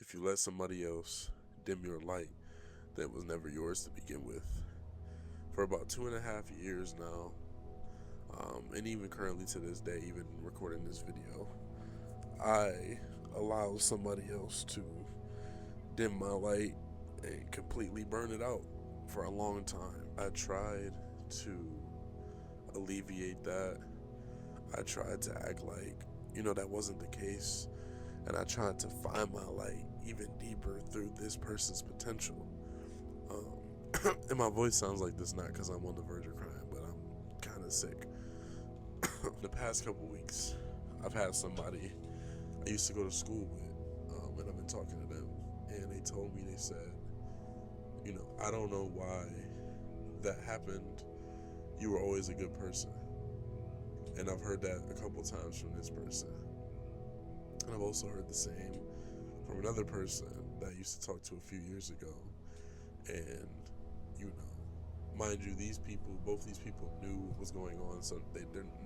if you let somebody else dim your light that was never yours to begin with. For about 2.5 years now, and even currently to this day, even recording this video, I allow somebody else to dim my light and completely burn it out for a long time. I tried to alleviate that. I tried to act like, that wasn't the case. And I tried to find my light even deeper through this person's potential. And my voice sounds like this not because I'm on the verge of crying, but I'm kind of sick. The past couple weeks, I've had somebody I used to go to school with, and I've been talking to them, and they told me, they said, I don't know why that happened. You were always a good person. And I've heard that a couple times from this person. And I've also heard the same from another person that I used to talk to a few years ago. And, mind you, both these people knew what was going on, so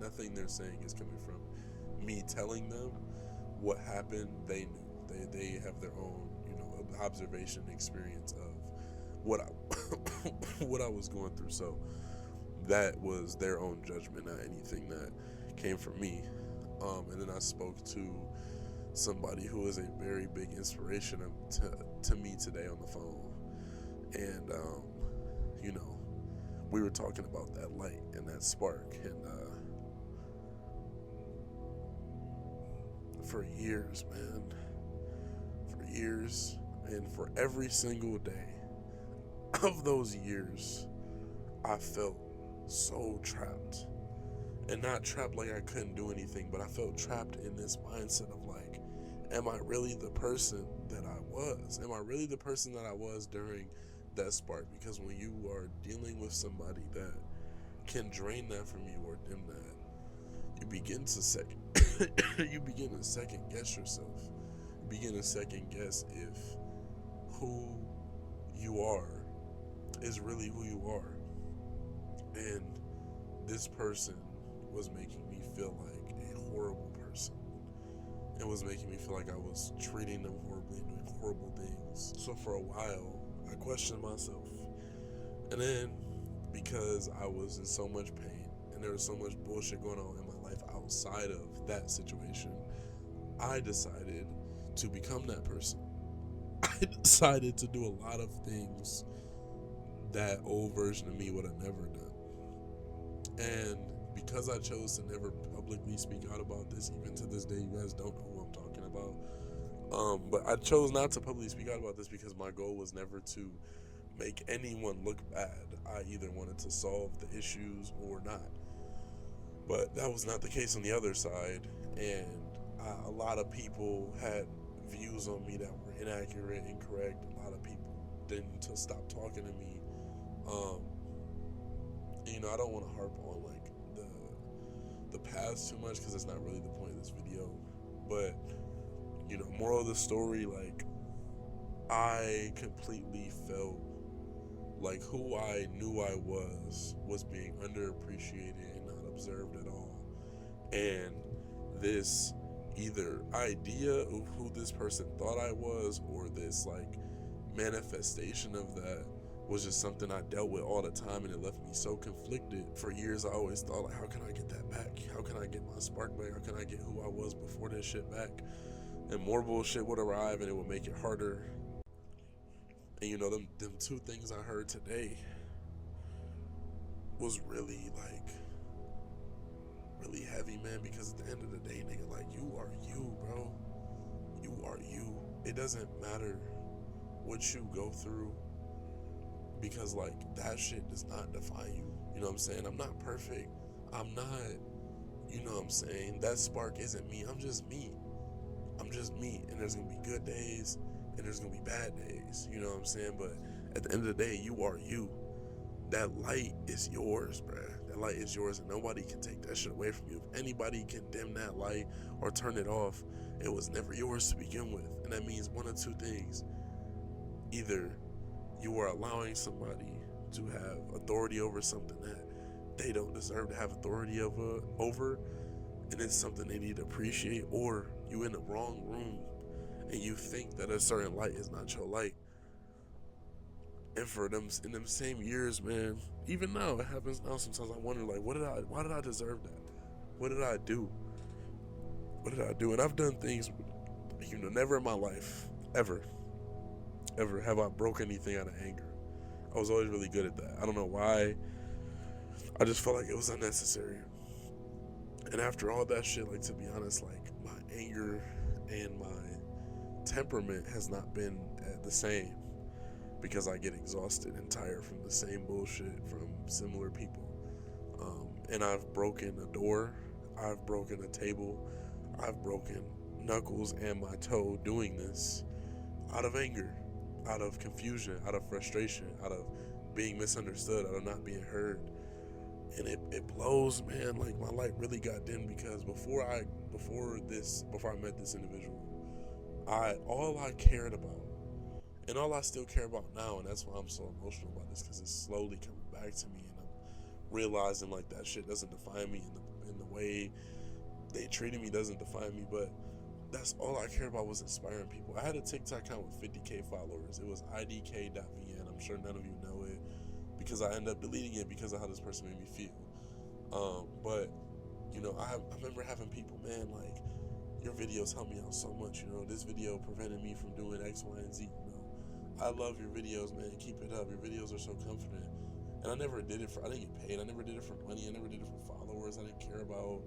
nothing they're saying is coming from me telling them what happened. They knew. They have their own, observation experience of what I what I was going through. So that was their own judgment, not anything that came from me. And then I spoke to somebody who is a very big inspiration to me today on the phone. And, we were talking about that light and that spark. And for years, man, for years, and for every single day of those years, I felt so trapped. And not trapped like I couldn't do anything, but I felt trapped in this mindset of like, am I really the person that I was? Am I really the person that I was during that spark? Because when you are dealing with somebody that can drain that from you or dim that, you begin to second guess yourself. You begin to second guess if who you are is really who you are. And this person was making me feel like a horrible person. It was making me feel like I was treating them horribly and doing horrible things. So for a while, I questioned myself. And then, because I was in so much pain and there was so much bullshit going on in my life outside of that situation, I decided to become that person. I decided to do a lot of things that old version of me would have never done. And because I chose to never publicly speak out about this, even to this day, you guys don't know who I'm talking about. But I chose not to publicly speak out about this because my goal was never to make anyone look bad. I either wanted to solve the issues or not. But that was not the case on the other side. And a lot of people had views on me that were inaccurate, incorrect. A lot of people didn't to stop talking to me. I don't want to harp on like the past too much because it's not really the point of this video. But moral of the story, like, I completely felt like who I knew I was being underappreciated and not observed at all. And this either idea of who this person thought I was, or this like manifestation of that, was just something I dealt with all the time, and it left me so conflicted. For years I always thought, like, how can I get that back? How can I get my spark back? How can I get who I was before this shit back? And more bullshit would arrive and it would make it harder. And them two things I heard today was really like really heavy, man, because at the end of the day, nigga, like, you are you, bro. You are you. It doesn't matter what you go through, because like that shit does not define you. You know what I'm saying? I'm not perfect. I'm not, what I'm saying? That spark isn't me. I'm just me. I'm just me. And there's gonna be good days and there's gonna be bad days. You know what I'm saying? But at the end of the day, you are you. That light is yours, bruh. That light is yours, and nobody can take that shit away from you. If anybody can dim that light or turn it off, it was never yours to begin with. And that means one of two things. Either you are allowing somebody to have authority over something that they don't deserve to have authority over, and it's something they need to appreciate, or you in the wrong room and you think that a certain light is not your light. And for them, in them same years, man, even now it happens now. Sometimes I wonder, like, why did I deserve that? What did I do? What did I do? And I've done things, never in my life, ever have I broke anything out of anger. I was always really good at that. I don't know why. I just felt like it was unnecessary. And after all that shit, like, to be honest, like, my anger and my temperament has not been the same, because I get exhausted and tired from the same bullshit from similar people. And I've broken a door, I've broken a table, I've broken knuckles and my toe doing this out of anger, out of confusion, out of frustration, out of being misunderstood, out of not being heard. And it blows, man. Like, my light really got dim, because before I met this individual, all I cared about, and all I still care about now, and that's why I'm so emotional about this, because it's slowly coming back to me, and I'm realizing, like, that shit doesn't define me, in the way they treated me doesn't define me. But that's all I cared about, was inspiring people. I had a TikTok account with 50K followers. It was idk.vn. I'm sure none of you know it, because I ended up deleting it because of how this person made me feel. But I remember having people, man, like, your videos helped me out so much. This video prevented me from doing X, Y, and Z. I love your videos, man. Keep it up. Your videos are so confident. And I never did it I didn't get paid. I never did it for money. I never did it for followers. I didn't care about,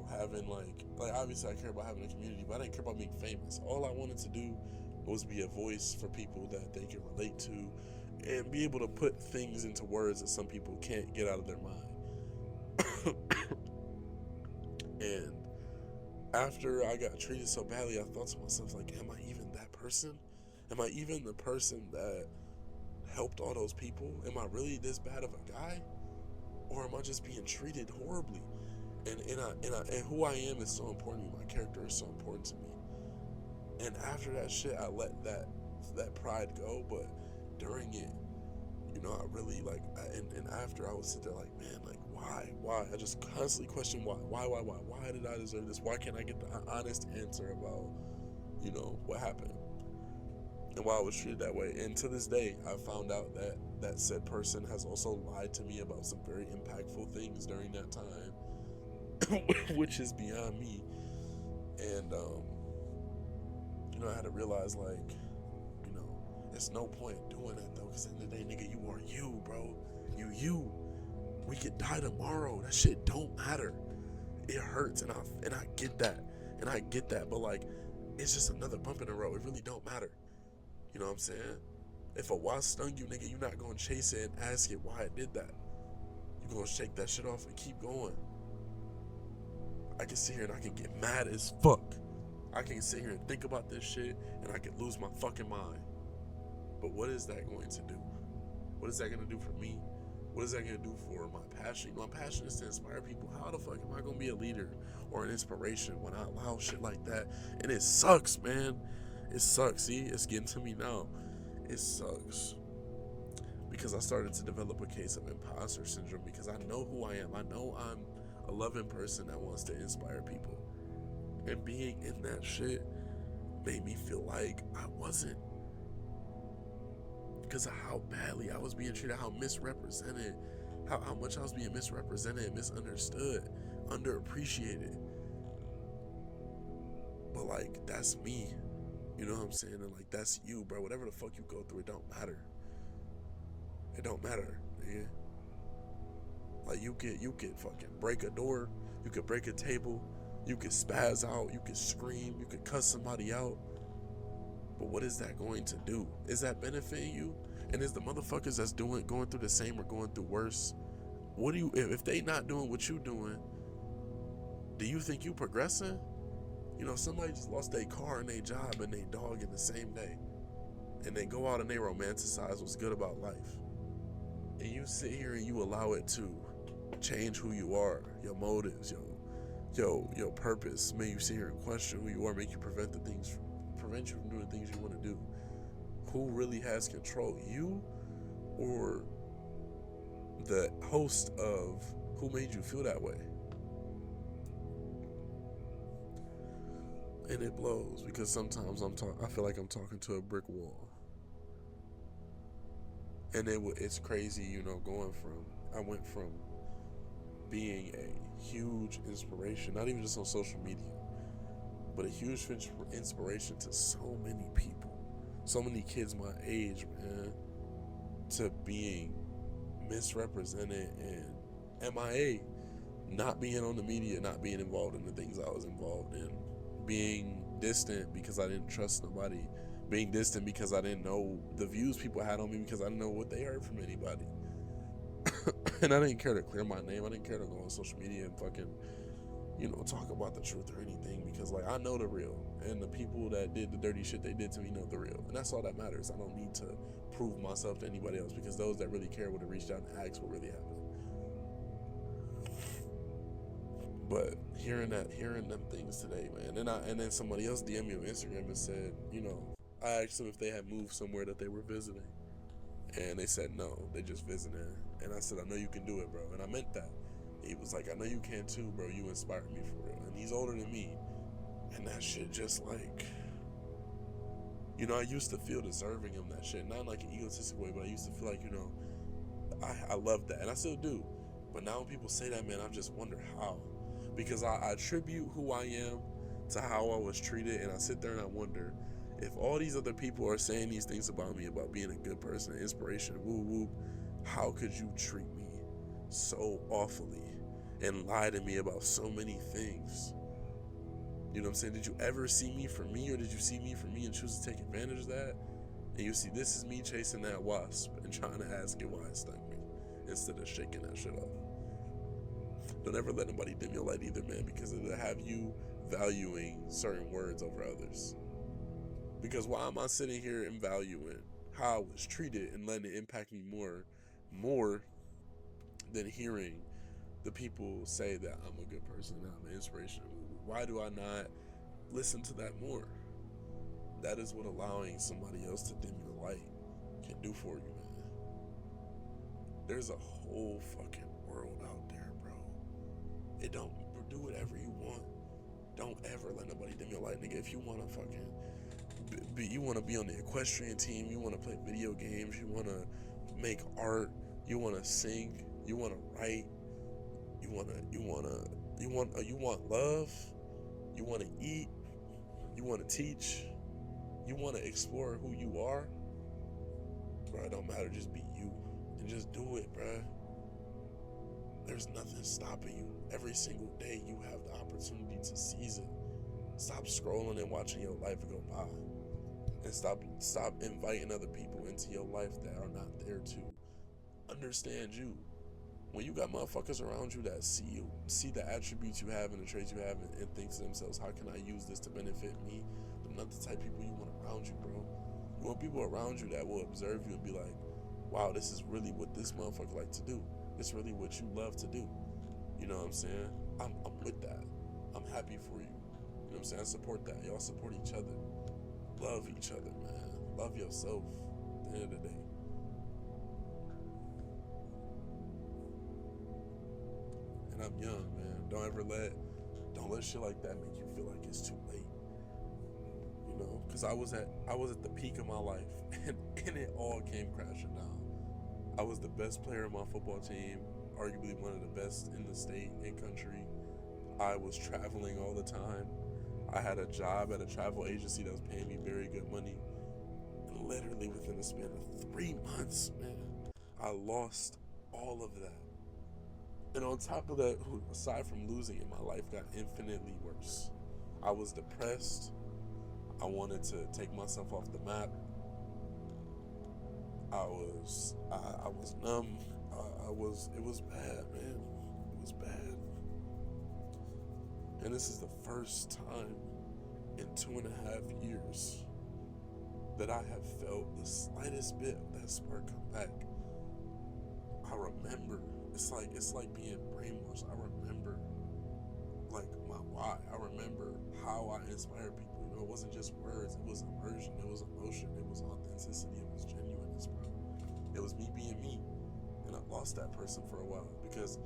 having like obviously I care about having a community, but I didn't care about being famous. All I wanted to do was be a voice for people that they can relate to, and be able to put things into words that some people can't get out of their mind. And after I got treated so badly, I thought to myself, like, am I even that person? Am I even the person that helped all those people? Am I really this bad of a guy? Or am I just being treated horribly? And who I am is so important to me. My character is so important to me. And after that shit, I let that pride go. But during it, I really, like, and after, I would sit there like, man, like, why? I just constantly question why did I deserve this? Why can't I get the honest answer about, what happened and why I was treated that way? And to this day, I found out that said person has also lied to me about some very impactful things during that time, which is beyond me. And I had to realize, like, it's no point doing it, though, because at the end of the day, nigga, you are you, bro. You. We could die tomorrow. That shit don't matter. It hurts, and I get that. But, like, it's just another bump in the road. It really don't matter. You know what I'm saying? If a wasp stung you, nigga, you're not gonna chase it and ask it why it did that. You're gonna shake that shit off and keep going. I can sit here and I can get mad as fuck. I can sit here and think about this shit, and I can lose my fucking mind. But what is that going to do? What is that going to do for me? What is that going to do for my passion? My passion is to inspire people. How the fuck am I going to be a leader or an inspiration when I allow shit like that? And it sucks, man. It sucks. See, it's getting to me now. It sucks. Because I started to develop a case of imposter syndrome, because I know who I am. I know I'm a loving person that wants to inspire people. And being in that shit made me feel like I wasn't. Because of how badly I was being treated, how misrepresented, how much I was being misrepresented, misunderstood, underappreciated. But, like, that's me. You know what I'm saying? And, like, that's you, bro. Whatever the fuck you go through, it don't matter. It don't matter, nigga. Like, you could fucking break a door, you could break a table, you could spaz out, you could scream, you could cuss somebody out. But what is that going to do? Is that benefiting you? And is the motherfuckers that's going through the same or going through worse? If they not doing what you doing, do you think you progressing? Somebody just lost their car and their job and their dog in the same day. And they go out and they romanticize what's good about life. And you sit here and you allow it to change who you are, your motives, your purpose. Make you sit here and question who you are, make you prevent you from doing things you want to do. Who really has control, you or the host of who made you feel that way? And it blows because sometimes I feel like I'm talking to a brick wall. And it's crazy, I went from being a huge inspiration, not even just on social media, but a huge inspiration to so many people, so many kids my age, man, to being misrepresented and MIA, not being on the media, not being involved in the things I was involved in, being distant because I didn't trust nobody, being distant because I didn't know the views people had on me, because I didn't know what they heard from anybody. And I didn't care to clear my name. I didn't care to go on social media and fucking, talk about the truth or anything, because like I know the real, and the people that did the dirty shit they did to me know the real, and that's all that matters. I don't need to prove myself to anybody else, because those that really care would have reached out and asked what really happened. But hearing them things today, man, and then somebody else DM me on Instagram and said, I asked them if they had moved somewhere that they were visiting, and they said no, they just visited. And I said, I know you can do it, bro, and I meant that. He was like, I know you can too, bro. You inspired me for real. And he's older than me, and that shit just like, I used to feel deserving of that shit, not in like an egotistic way, but I used to feel like, I love that, and I still do. But now when people say that, man, I just wonder how. Because I attribute who I am to how I was treated, and I sit there and I wonder if all these other people are saying these things about me, about being a good person, inspiration, woo woo, how could you treat me so awfully and lie to me about so many things? You know what I'm saying? Did you ever see me for me, or did you see me for me and choose to take advantage of that? And you see, this is me chasing that wasp and trying to ask it why it stung me instead of shaking that shit off. Don't ever let nobody dim your light either, man, because it'll have you valuing certain words over others. Because why am I sitting here and valuing how I was treated and letting it impact me more than hearing the people say that I'm a good person and I'm an inspiration? Why do I not listen to that more? That is what allowing somebody else to dim your light can do for you, man. There's a whole fucking world out there, bro. It don't do whatever you want. Don't ever let nobody dim your light, nigga. If you want to fucking you want to be on the equestrian team, you want to play video games, you want to make art, you want to sing, you want to write, you want love, you want to eat, you want to teach, you want to explore who you are, bro. It don't matter. Just be you and just do it, bro. There's nothing stopping you. Every single day you have the opportunity to seize it. Stop scrolling and watching your life go by. And stop inviting other people into your life that are not there to understand you. When you got motherfuckers around you that see the attributes you have and the traits you have, and think to themselves, how can I use this to benefit me? They're not the type of people you want around you, bro. You want people around you that will observe you and be like, wow, this is really what this motherfucker like to do. It's really what you love to do. You know what I'm saying? I'm with that. I'm happy for you. You know what I'm saying? I support that. Y'all support each other. Love each other, man. Love yourself at the end of the day. And I'm young, man. Don't let shit like that make you feel like it's too late. Because I was at the peak of my life, and it all came crashing down. I was the best player on my football team, arguably one of the best in the state and country. I was traveling all the time. I had a job at a travel agency that was paying me very good money. And literally within the span of 3 months, man, I lost all of that. And on top of that, aside from losing it, my life got infinitely worse. I was depressed. I wanted to take myself off the map. I was numb. It was bad, man. It was bad. And this is the first time in 2.5 years that I have felt the slightest bit of that spark come back. I remember, it's like being brainwashed. I remember like my why. I remember how I inspired people. It wasn't just words, it was immersion, it was emotion, it was authenticity, it was genuineness, bro. It was me being me. And I lost that person for a while because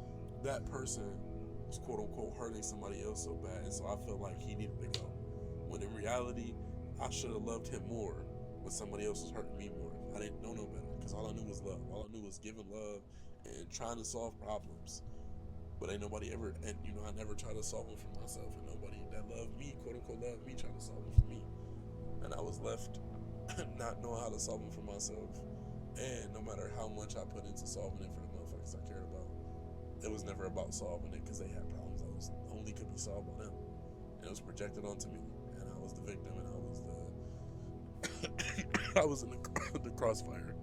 that person was quote unquote hurting somebody else so bad, and so I felt like he needed to go. But in reality, I should have loved him more when somebody else was hurting me more. I didn't know no better, because all I knew was love. All I knew was giving love and trying to solve problems. But ain't nobody ever, and I never tried to solve them for myself, and nobody that loved me, quote unquote, loved me, tried to solve them for me. And I was left not knowing how to solve them for myself. And no matter how much I put into solving it for the motherfuckers I cared about, it was never about solving it because they had problems that was only could be solved by them. And it was projected onto me, and I was the victim, and I was I was in the crossfire.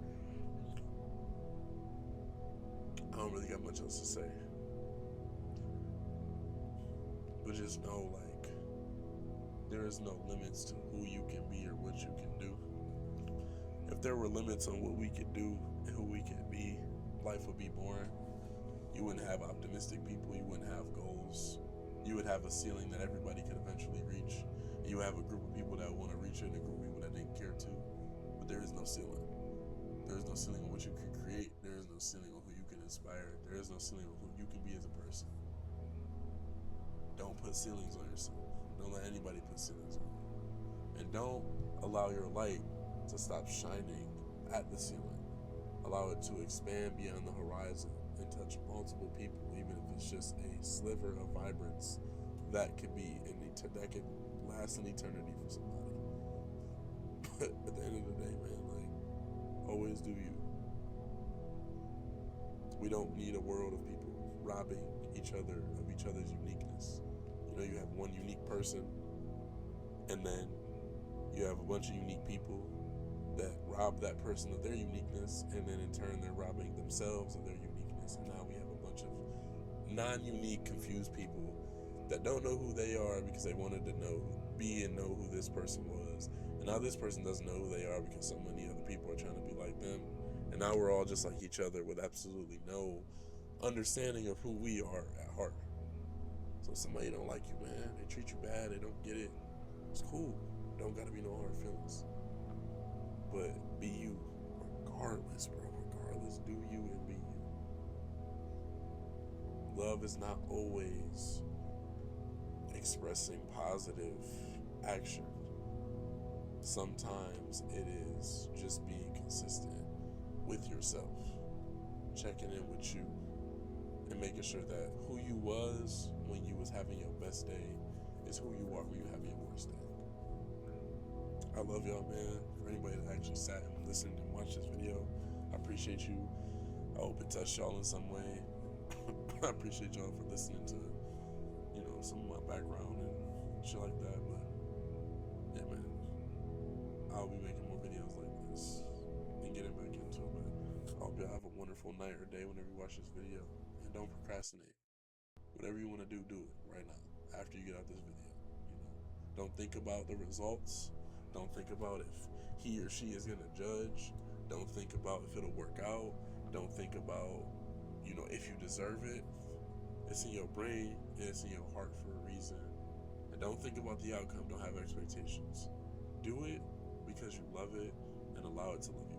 I don't really got much else to say, but just know, like, there is no limits to who you can be or what you can do. If there were limits on what we could do and who we could be, life would be boring. You wouldn't have optimistic people. You wouldn't have goals. You would have a ceiling that everybody could eventually reach. And you would have a group of people that want to reach it and a group of people that didn't care to. But there is no ceiling. There is no ceiling on what you can create. There is no ceiling on who you can inspire. There is no ceiling on who you can be as a person. Don't put ceilings on yourself. Don't let anybody put ceilings on you. And don't allow your light to stop shining at the ceiling. Allow it to expand beyond the horizon and touch multiple people, even if it's just a sliver of vibrance that could be that could last an eternity for somebody. But at the end of the day, man, like, always do you. We don't need a world of people robbing each other of each other's uniqueness. You have one unique person, and then you have a bunch of unique people that rob that person of their uniqueness, and then in turn they're robbing themselves of their uniqueness. And now we have a bunch of non-unique, confused people that don't know who they are because they wanted to know who this person was. And now this person doesn't know who they are because so many other people are trying to be like them. And now we're all just like each other with absolutely no understanding of who we are at heart. So if somebody don't like you, man, they treat you bad, they don't get it, it's cool. Don't gotta be no hard feelings. But be you, regardless, bro. Regardless, do you and be you. Love is not always expressing positive action. Sometimes it is just being consistent with yourself, checking in with you, and making sure that who you was when you was having your best day is who you are when you have your worst day. I love y'all, man. For anybody that actually sat and listened and watched this video, I appreciate you. I hope it touched y'all in some way. I appreciate y'all for listening to, some of my background and shit like that. But yeah, man, I'll be making more videos like this and getting back into it. But I hope y'all have a wonderful night or day whenever you watch this video. And don't procrastinate. Whatever you want to do it right now after you get out this video. Don't think about the results. Don't think about if he or she is going to judge. Don't think about if it'll work out. Don't think about, if you deserve it. It's in your brain and it's in your heart for a reason. And don't think about the outcome. Don't have expectations. Do it because you love it and allow it to love you.